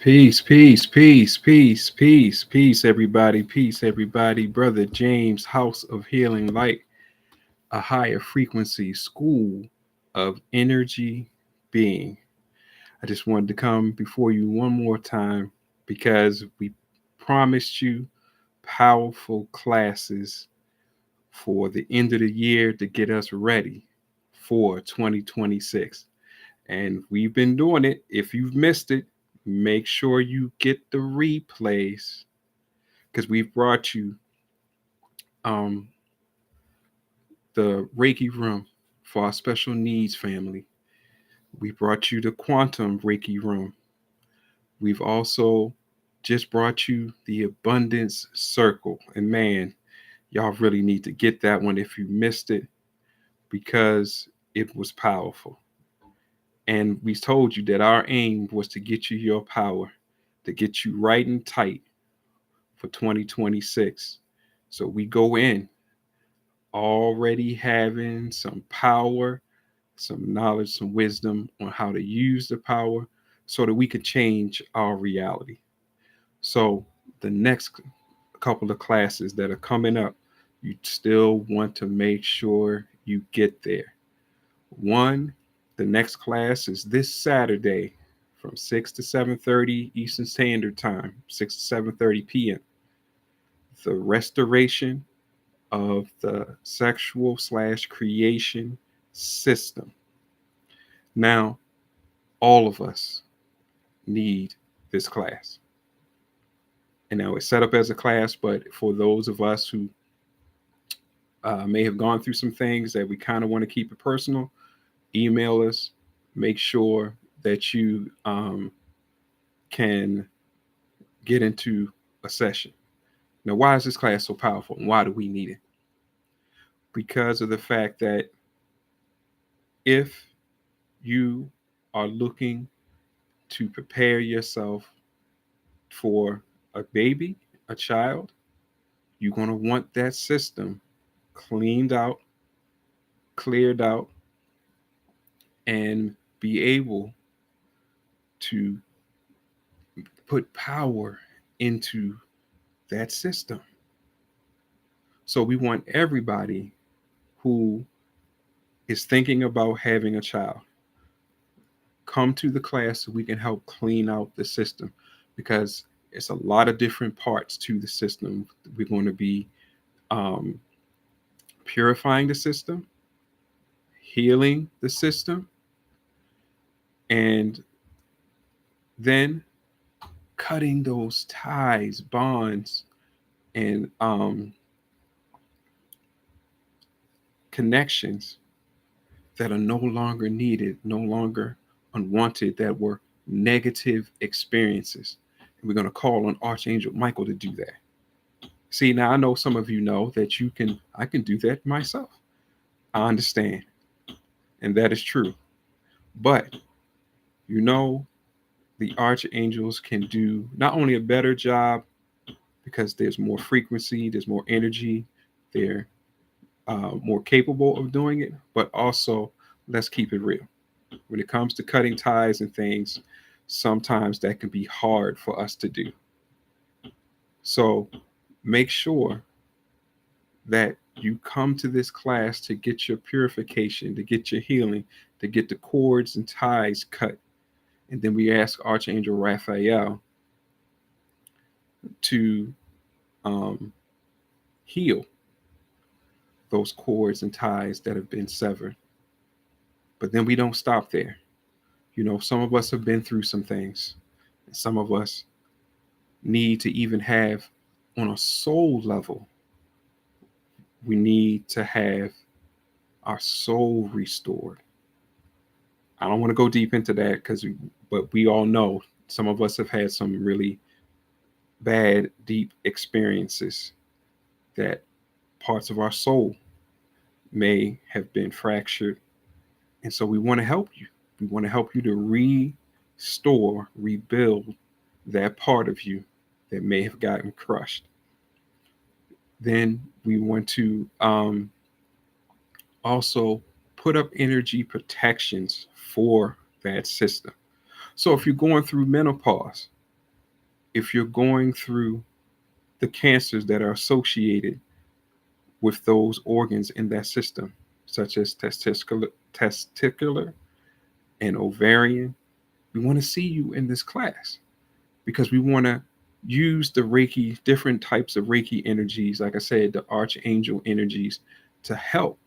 Peace, peace, peace, peace, peace, peace, everybody, peace, everybody. Brother James, House of Healing Light, a higher frequency school of energy being. I just wanted to come before you one more time because we promised you powerful classes for the end of the year to get us ready for 2026. And we've been doing it. If you've missed it, make sure you get the replays because we've brought you um, the Reiki room for our special needs family. We brought you the quantum Reiki room. We've also just brought you the abundance circle. And man, y'all really need to get that one if you missed it because it was powerful. And we told you that our aim was to get you your power, to get you right and tight for 2026. So we go in already having some power, some knowledge, some wisdom on how to use the power so that we can change our reality. So the next couple of classes that are coming up, you still want to make sure you get there. One, the next class is this Saturday from 6 to 7:30 Eastern Standard Time, 6 to 7:30 p.m. The restoration of the sexual slash creation system. Now, all of us need this class. And now it's set up as a class, but for those of us who may have gone through some things that we kind of want to keep it personal, email us. Make sure that you can get into a session. Now, why is this class so powerful and why do we need it? Because of the fact that if you are looking to prepare yourself for a baby, a child, you're going to want that system cleaned out, cleared out, and be able to put power into that system. So we want everybody who is thinking about having a child come to the class so we can help clean out the system because it's a lot of different parts to the system. We're going to be um, purifying the system, healing the system, and then cutting those ties, bonds, and connections that are no longer needed, no longer unwanted, that were negative experiences. And we're going to call on Archangel Michael to do that. See, now I know some of you know that I can do that myself. I understand. And that is true. But you know, the archangels can do not only a better job because there's more frequency, there's more energy, they're more capable of doing it, but also let's keep it real. When it comes to cutting ties and things, sometimes that can be hard for us to do. So make sure that you come to this class to get your purification, to get your healing, to get the cords and ties cut. And then we ask Archangel Raphael to um, heal those cords and ties that have been severed. But then we don't stop there. You know, some of us have been through some things, and some of us need to even have, on a soul level, we need to have our soul restored. I don't want to go deep into that but we all know some of us have had some really bad, deep experiences that parts of our soul may have been fractured. And so we want to help you. We want to help you to restore, rebuild that part of you that may have gotten crushed. Then we want to also put up energy protections for that system. So if you're going through menopause, if you're going through the cancers that are associated with those organs in that system, such as testicular and ovarian, we want to see you in this class because we want to use the Reiki, different types of Reiki energies, like I said, the archangel energies, to help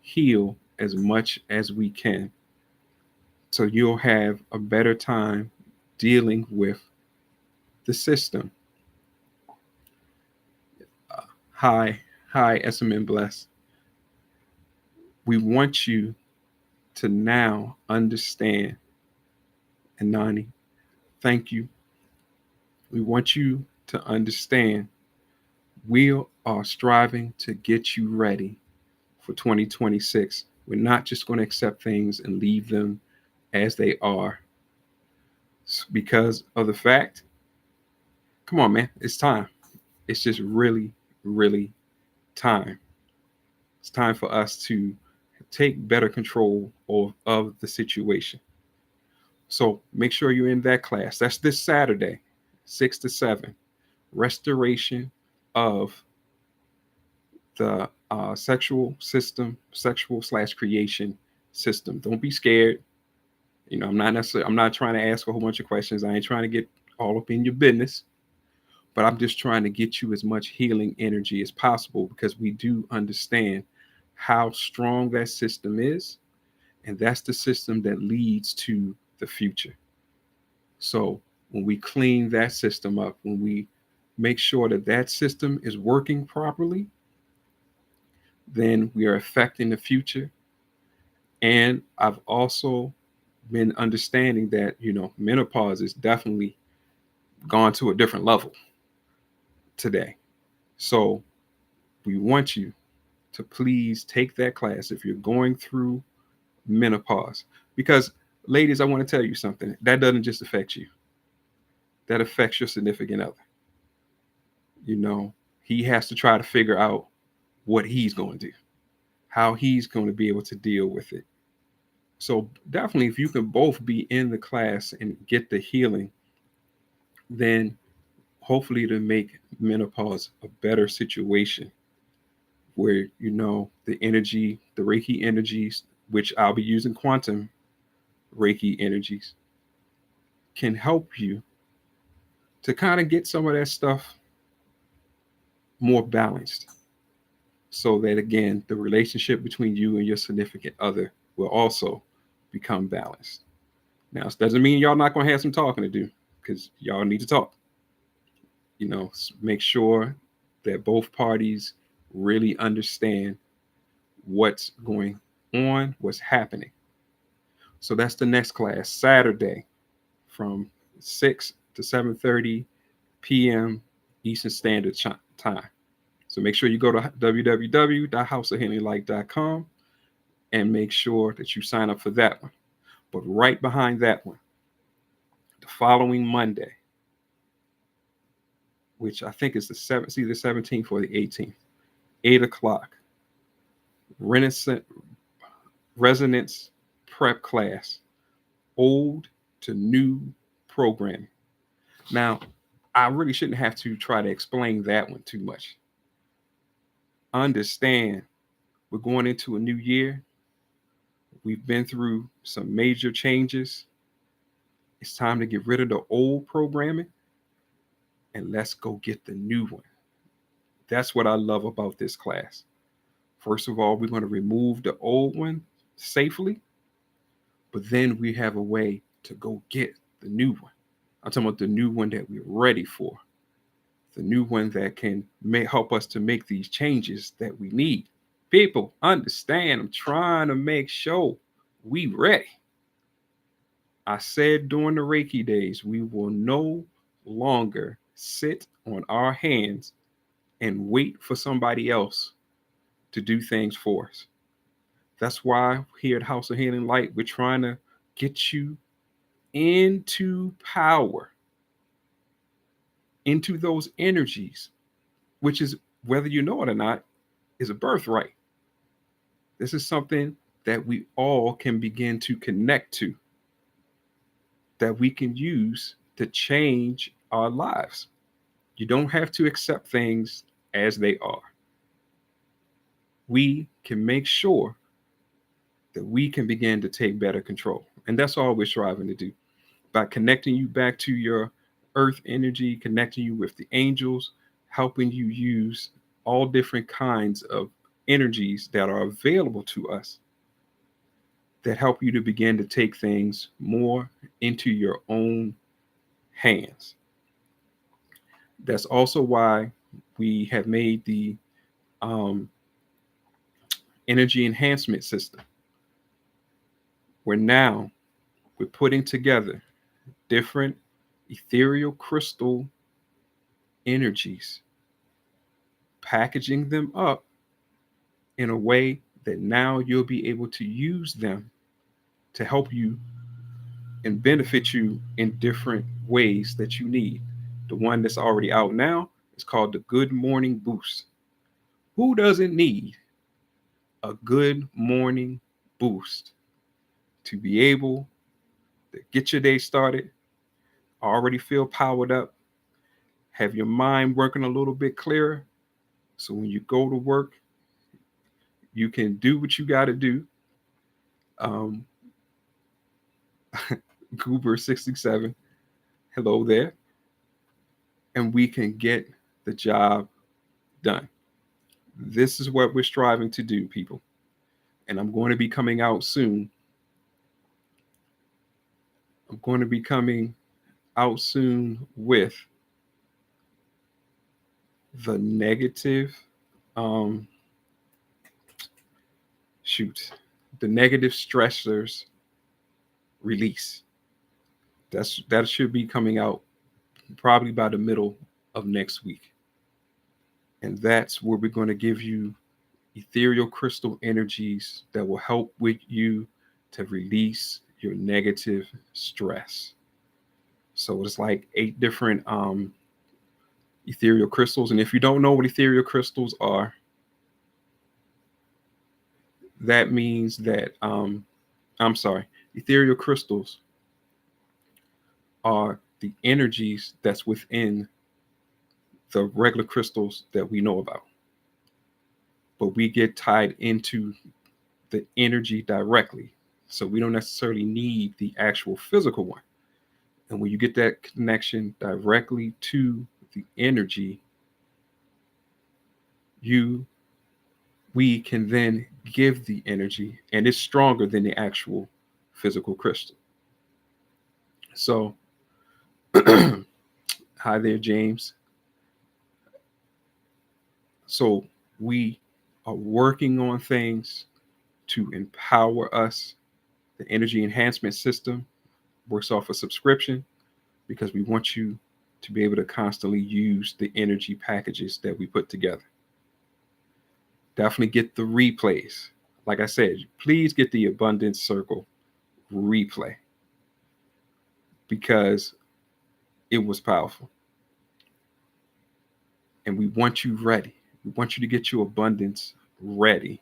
heal as much as we can. So you'll have a better time dealing with the system. Uh, hi, hi, SMN Bless. We want you to now understand, and Nani, thank you. We want you to understand we are striving to get you ready for 2026. We're not just going to accept things and leave them as they are because of the fact, come on, man, it's time. It's just really, really time. It's time for us to take better control of the situation. So make sure you're in that class. That's this Saturday, 6 to 7. Restoration of the sexual system, sexual/creation system. Don't be scared. I'm not trying to ask a whole bunch of questions. I ain't trying to get all up in your business, but I'm just trying to get you as much healing energy as possible because we do understand how strong that system is. And that's the system that leads to the future. So when we clean that system up, when we make sure that that system is working properly, then we are affecting the future. And I've also been understanding that, menopause is definitely gone to a different level today. So we want you to please take that class if you're going through menopause. Because, ladies, I want to tell you something. That doesn't just affect you, that affects your significant other. He has to try to figure out what he's going to do, how he's going to be able to deal with it. So definitely, if you can both be in the class and get the healing, then hopefully to make menopause a better situation where, the energy, the Reiki energies, which I'll be using quantum Reiki energies, can help you to kind of get some of that stuff more balanced so that, again, the relationship between you and your significant other will also become balanced. Now, it doesn't mean y'all not going to have some talking to do because y'all need to talk. Make sure that both parties really understand what's going on, what's happening. So that's the next class, Saturday from 6 to 7:30 p.m. Eastern Standard Time. So make sure you go to www.houseofhealinglight.com and make sure that you sign up for that one. But right behind that one, the following Monday, which I think is the 17th or the 18th, 8 o'clock, Resonance Prep class, old to new programming. Now, I really shouldn't have to try to explain that one too much. Understand, we're going into a new year. We've been through some major changes. It's time to get rid of the old programming and let's go get the new one. That's what I love about this class. First of all, we're going to remove the old one safely, but then we have a way to go get the new one. I'm talking about the new one that we're ready for, the new one that can help us to make these changes that we need. People, understand, I'm trying to make sure we ready. I said during the Reiki days, we will no longer sit on our hands and wait for somebody else to do things for us. That's why here at House of Healing Light, we're trying to get you into power, into those energies, which is, whether you know it or not, is a birthright. This is something that we all can begin to connect to, that we can use to change our lives. You don't have to accept things as they are. We can make sure that we can begin to take better control. And that's all we're striving to do by connecting you back to your earth energy, connecting you with the angels, helping you use all different kinds of energies that are available to us that help you to begin to take things more into your own hands. That's also why we have made the um, energy enhancement system, where now we're putting together different ethereal crystal energies, packaging them up in a way that now you'll be able to use them to help you and benefit you in different ways that you need. The one that's already out now is called the Good Morning Boost. Who doesn't need a good morning boost to be able to get your day started, already feel powered up, have your mind working a little bit clearer? So when you go to work, you can do what you got to do. Um, Goober67, hello there. And we can get the job done. This is what we're striving to do, people. And I'm going to be coming out soon. I'm going to be coming out soon with the negative, um, shoot, the negative stressors release. That should be coming out probably by the middle of next week. And that's where we're going to give you ethereal crystal energies that will help with you to release your negative stress. So it's like 8 different ethereal crystals. And if you don't know what ethereal crystals are, that means that, I'm sorry, ethereal crystals are the energies that's within the regular crystals that we know about. But we get tied into the energy directly. So we don't necessarily need the actual physical one. And when you get that connection directly to the energy, you we can then give the energy, and it's stronger than the actual physical crystal. So hi there, James. So we are working on things to empower us. The energy enhancement system works off a subscription because we want you to be able to constantly use the energy packages that we put together. Definitely get the replays. Like I said, please get the Abundance Circle replay because it was powerful. And we want you ready. We want you to get your abundance ready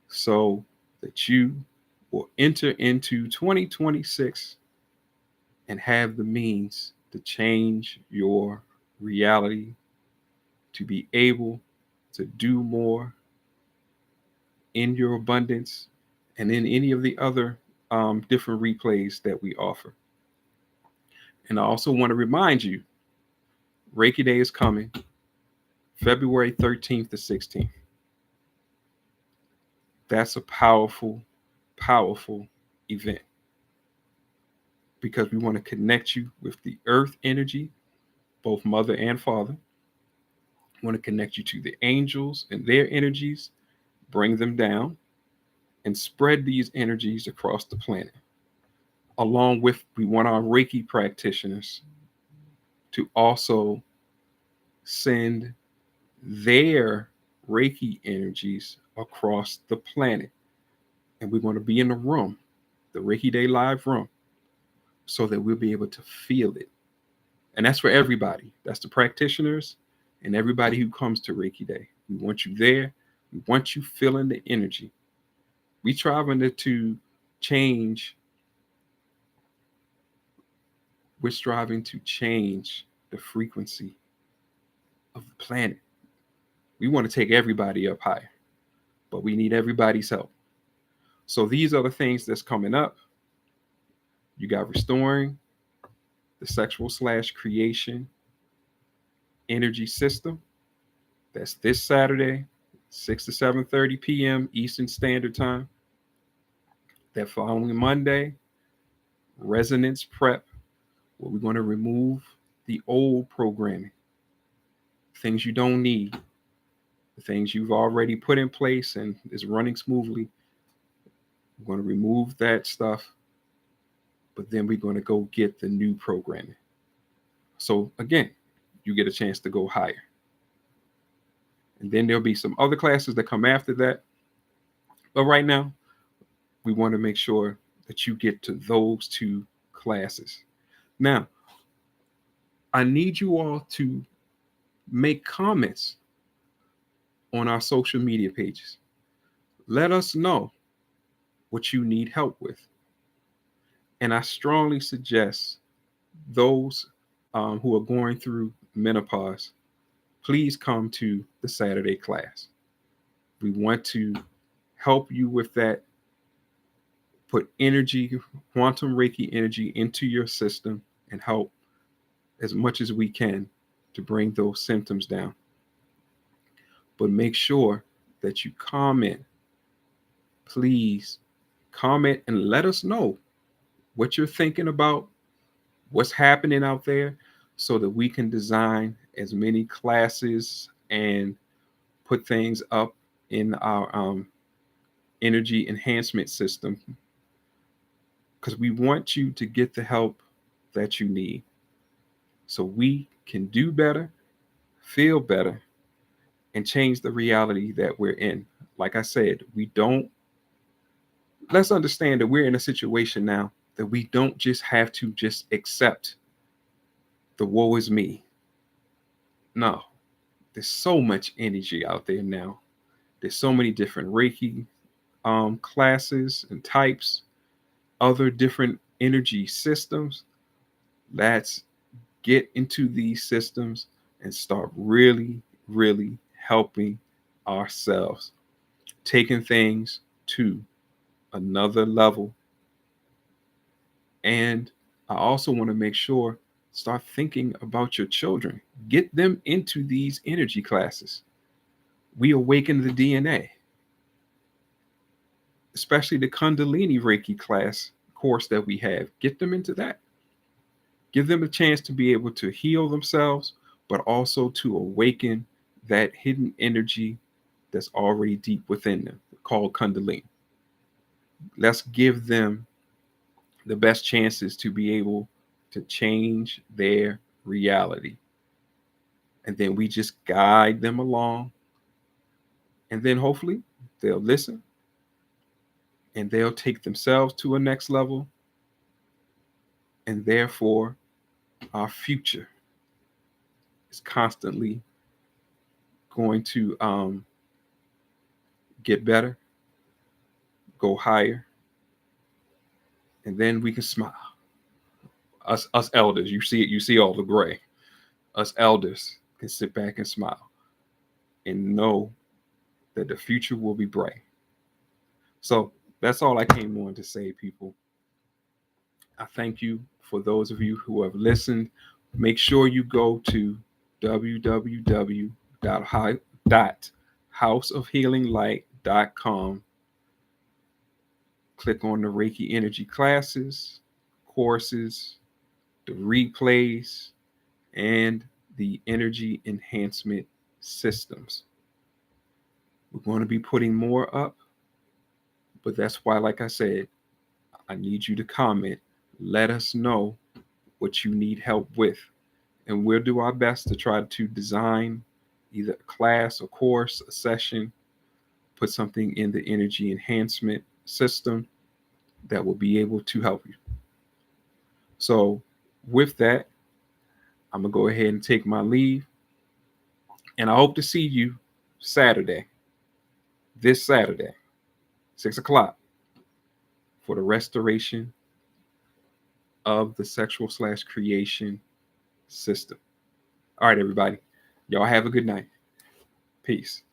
so that you will enter into 2026 and have the means to change your reality, to be able to do more in your abundance and in any of the other different replays that we offer. And I also want to remind you, Reiki Day is coming February 13th to 16th. That's a powerful, powerful event because we want to connect you with the earth energy, both mother and father. We want to connect you to the angels and their energies, bring them down, and spread these energies across the planet. Along with, we want our Reiki practitioners to also send their Reiki energies across the planet. And we're going to be in the room, the Reiki Day live room, so that we'll be able to feel it. And that's for everybody. That's the practitioners and everybody who comes to Reiki Day. We want you there. We want you feeling the energy. We trying to change We're striving to change the frequency of the planet. We want to take everybody up higher, but we need everybody's help. So these are the things that's coming up. You got restoring the sexual/creation energy system. That's this Saturday, 6 to 7:30 p.m. Eastern Standard Time. That following Monday, resonance prep, where we're going to remove the old programming, things you don't need, the things you've already put in place and is running smoothly. We're going to remove that stuff, but then we're going to go get the new programming. So again, you get a chance to go higher. And then there'll be some other classes that come after that. But right now, we want to make sure that you get to those two classes. Now, I need you all to make comments on our social media pages. Let us know what you need help with. And I strongly suggest those who are going through menopause, please come to the Saturday class. We want to help you with that. Put energy, quantum Reiki energy into your system and help as much as we can to bring those symptoms down. But make sure that you comment. Please comment and let us know what you're thinking about, what's happening out there, so that we can design as many classes and put things up in our energy enhancement system, because we want you to get the help that you need so we can do better, feel better, and change the reality that we're in. Like I said, let's understand that we're in a situation now that we don't just have to just accept the woe is me. No, there's so much energy out there now. There's so many different Reiki classes and types, other different energy systems. Let's get into these systems and start really, really helping ourselves, taking things to another level. And I also want to make sure, start thinking about your children. Get them into these energy classes. We awaken the DNA, especially the Kundalini Reiki class course that we have. Get them into that. Give them a chance to be able to heal themselves, but also to awaken that hidden energy that's already deep within them, called Kundalini. Let's give them the best chances to be able to change their reality. And then we just guide them along. And then hopefully they'll listen and they'll take themselves to a next level. And therefore, our future is constantly going to get better, go higher, and then we can smile. Us elders, you see it, you see all the gray. Us elders can sit back and smile and know that the future will be bright. So that's all I came on to say, people. I thank you for those of you who have listened. Make sure you go to www.houseofhealinglight.com. Click on the Reiki Energy classes, courses, the replays, and the energy enhancement systems. We're going to be putting more up, but that's why, like I said, I need you to comment. Let us know what you need help with, and we'll do our best to try to design either a class, a course, a session, put something in the energy enhancement system that will be able to help you. So with that, I'm going to go ahead and take my leave, and I hope to see you Saturday, this Saturday, 6 o'clock, for the restoration of the sexual/creation system. All right, everybody. Y'all have a good night. Peace.